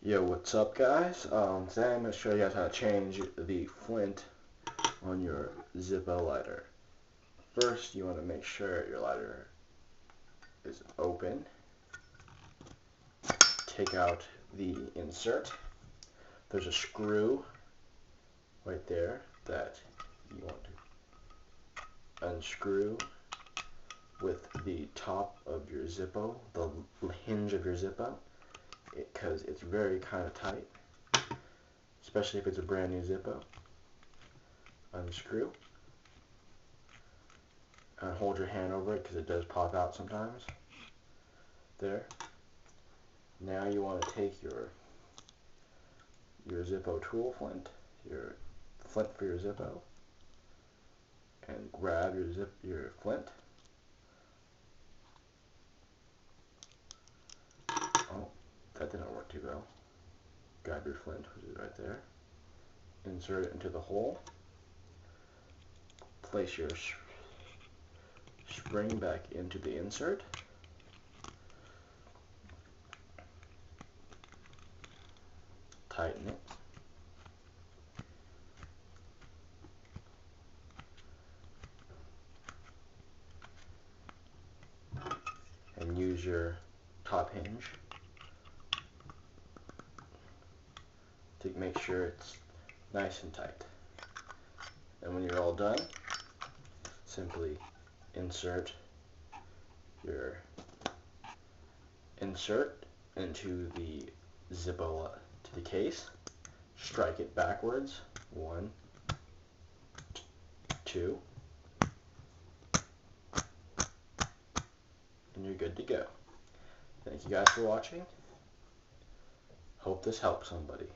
Yo, what's up guys? Today I'm going to show you guys how to change the flint on your Zippo lighter. First, you want to make sure your lighter is open. Take out the insert. There's a screw right there that you want to unscrew with the top of your Zippo, the hinge of your Zippo, because it's very kind of tight, especially if it's a brand new Zippo. Unscrew and hold your hand over it because it does pop out sometimes. There. Now you want to take your Zippo tool flint, your flint for your Zippo, and grab your flint. Oh, that didn't work too well. Grab your flint, which is right there. Insert it into the hole. Place your spring back into the insert. Tighten it. And use your top hinge to make sure it's nice and tight. And when you're all done, simply insert your into the Zippo to the case, strike it backwards, 1, 2, and you're good to go. Thank you guys for watching. Hope this helps somebody.